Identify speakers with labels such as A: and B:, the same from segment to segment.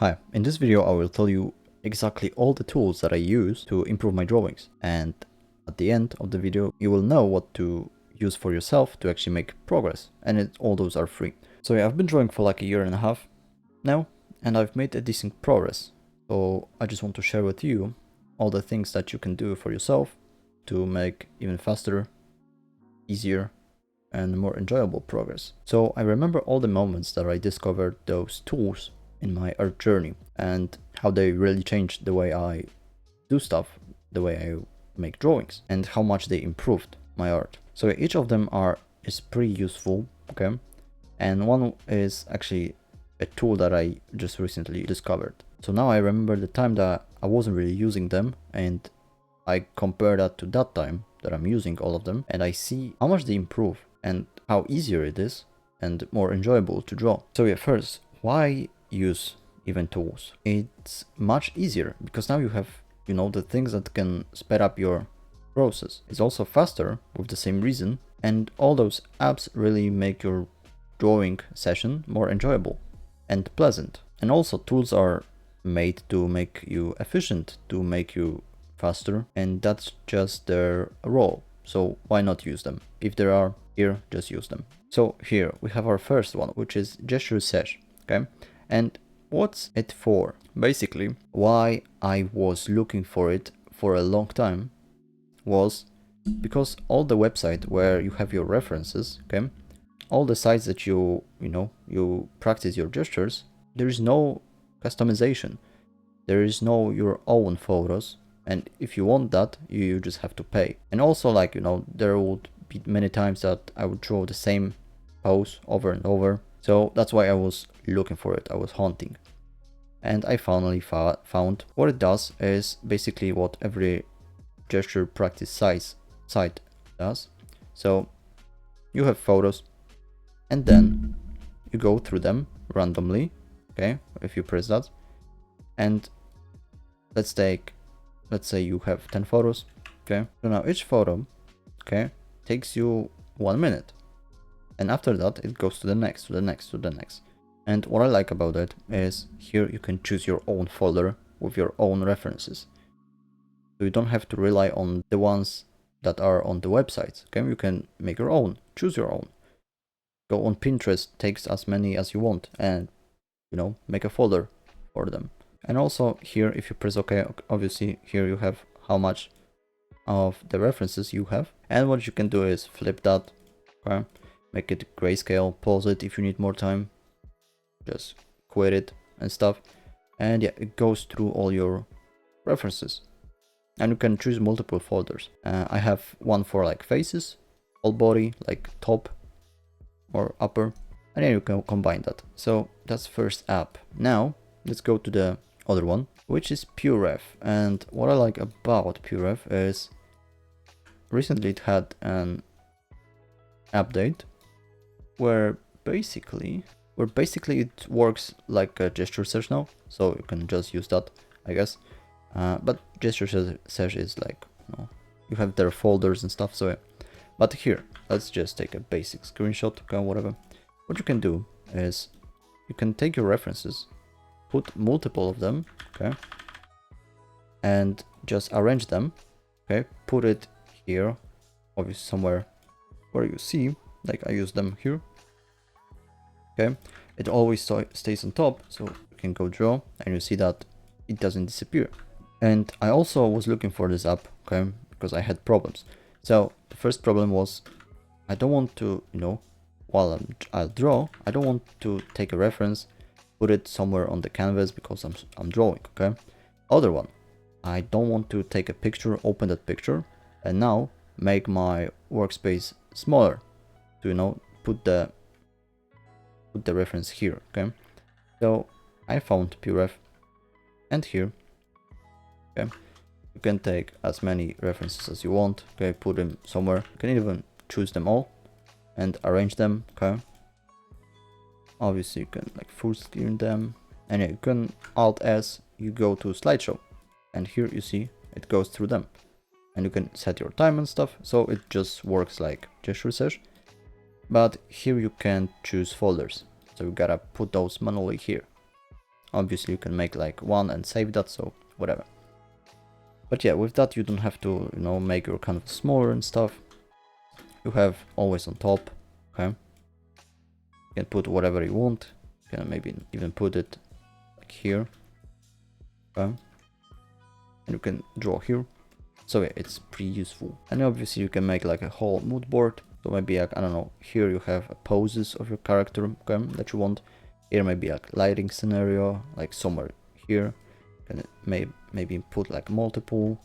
A: Hi, in this video I will tell you exactly all the tools that I use to improve my drawings, and at the end of the video you will know what to use for yourself to actually make progress, and all those are free. So yeah, I've been drawing for like a year and a half now, and I've made a decent progress. So I just want to share with you all the things that you can do for yourself to make even faster, easier, and more enjoyable progress. So I remember all the moments that I discovered those tools in my art journey and how they really changed the way I do stuff, the way I make drawings, and how much they improved my art. So each of them is pretty useful, okay? And one is actually a tool that I just recently discovered. So now I remember the time that I wasn't really using them, and I compare that to that time that I'm using all of them, and I see how much they improve and how easier it is and more enjoyable to draw. So yeah, first, why use event tools? It's much easier because now you have, the things that can speed up your process. It's also faster with the same reason, and all those apps really make your drawing session more enjoyable and pleasant. And also tools are made to make you efficient, to make you faster, and that's just their role. So why not use them? If there are here, just use them. So here we have our first one, which is Gesture Sesh, okay? And what's it for? Basically, why I was looking for it for a long time was because all the website where you have your references, okay, all the sites that you practice your gestures, there is no customization. There is no your own photos, and if you want that, you just have to pay. And also, like, there would be many times that I would draw the same pose over and over. So that's why I was looking for it. I was hunting, and I finally found what it does is basically what every gesture practice site does. So you have photos, and then you go through them randomly, okay, if you press that, and let's say you have 10 photos, okay. So now each photo, okay, takes you 1 minute, and after that it goes to the next, to the next, to the next. And what I like about it is here you can choose your own folder with your own references, so you don't have to rely on the ones that are on the website, okay. You can make your own, choose your own, go on Pinterest, takes as many as you want, and make a folder for them. And also here, if you press OK, obviously here you have how much of the references you have. And what you can do is flip that, okay? Make it grayscale, pause it if you need more time, just quit it and stuff. And yeah, it goes through all your references. And you can choose multiple folders. I have one for like faces, whole body, like top or upper, and then you can combine that. So that's first app. Now let's go to the other one, which is PureRef. And what I like about PureRef is recently it had an update where basically it works like a gesture search now, so you can just use that, I guess. But gesture search is like, you have their folders and stuff. So yeah. But here, let's just take a basic screenshot, okay, whatever. What you can do is you can take your references, put multiple of them, okay, and just arrange them, okay, put it here, obviously somewhere where you see, like I use them here, okay. It always stays on top, so you can go draw, and you see that it doesn't disappear. And I also was looking for this app, okay, because I had problems. So the first problem was I don't want to, while I'll draw, I don't want to take a reference, put it somewhere on the canvas because I'm drawing, okay. Other one, I don't want to take a picture, open that picture, and now make my workspace smaller to put the reference here, okay. So I found PureRef, and here, okay, you can take as many references as you want, okay, put them somewhere. You can even choose them all and arrange them, okay. Obviously you can like full screen them, and yeah, you can Alt S, you go to slideshow, and here you see it goes through them, and you can set your time and stuff, so it just works like gesture search. But here you can choose folders, so you gotta put those manually here. Obviously you can make like one and save that, so whatever. But yeah, with that you don't have to, you know, make your canvas smaller and stuff. You have always on top, okay? You can put whatever you want. You can maybe even put it like here, okay? And you can draw here. So yeah, it's pretty useful. And obviously you can make like a whole mood board. So maybe like, I don't know, here you have poses of your character, okay, that you want. Here maybe like lighting scenario, like somewhere here. You can maybe put like multiple.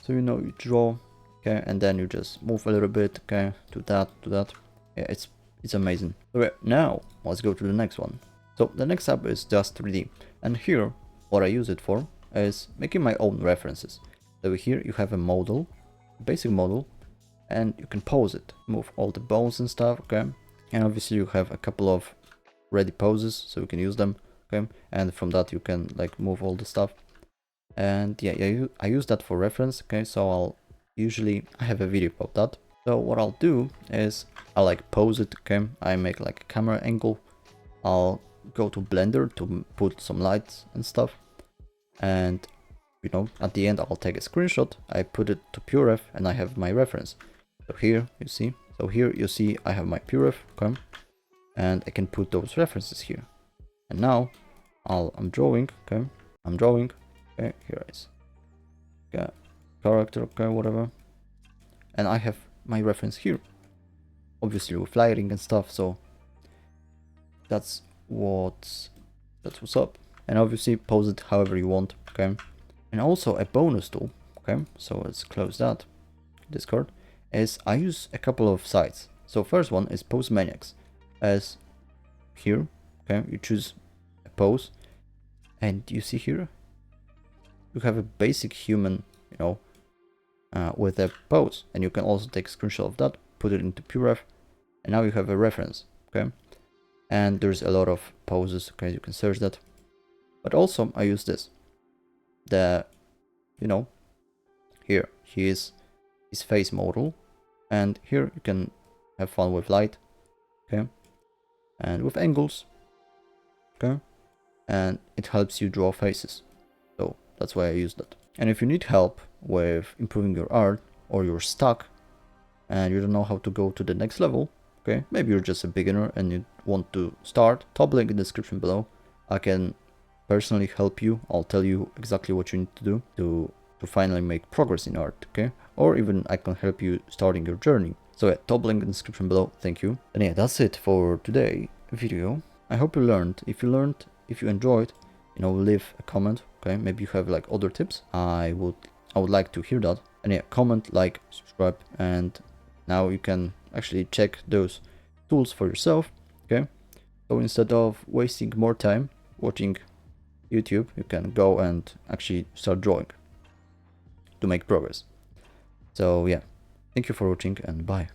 A: So you know, you draw, okay, and then you just move a little bit, okay, to that. Yeah, it's amazing. Okay, now let's go to the next one. So the next app is Just 3D, and here what I use it for is making my own references. So here you have a model, basic model, and you can pose it, move all the bones and stuff, okay? And obviously you have a couple of ready poses, so you can use them, okay? And from that you can like move all the stuff. And yeah, I use that for reference, okay? So I have a video about that. So what I'll do is I'll like pose it, okay? I make like a camera angle. I'll go to Blender to put some lights and stuff. And you know, at the end I'll take a screenshot, I put it to PureRef, and I have my reference. So here you see, I have my PureRef, okay? And I can put those references here. And now I'm drawing, okay? Okay, here it is. Okay, character, okay, whatever. And I have my reference here. Obviously with lighting and stuff, so that's what's up. And obviously pose it however you want, okay? And also a bonus tool, okay? So let's close that, Discord, is I use a couple of sites. So first one is Pose Maniacs. As here, okay, you choose a pose, and you see here, you have a basic human, you know, with a pose, and you can also take a screenshot of that, put it into PureRef, and now you have a reference, okay? And there's a lot of poses, okay, you can search that. But also I use this, you know, here he is his face model, and here you can have fun with light, okay, and with angles, okay, and it helps you draw faces. So that's why I use that. And if you need help with improving your art, or you're stuck and you don't know how to go to the next level, okay, maybe you're just a beginner and you want to start, top link in the description below. I can personally help you. I'll tell you exactly what you need to do to finally make progress in art, okay? Or even I can help you starting your journey. So yeah, top link in the description below. Thank you. And yeah, that's it for today video. I hope you learned. If you enjoyed, you know, leave a comment, okay? Maybe you have like other tips. I would like to hear that. And yeah, comment, like, subscribe, and now you can actually check those tools for yourself, okay? So instead of wasting more time watching YouTube, you can go and actually start drawing to make progress. So yeah, thank you for watching, and bye.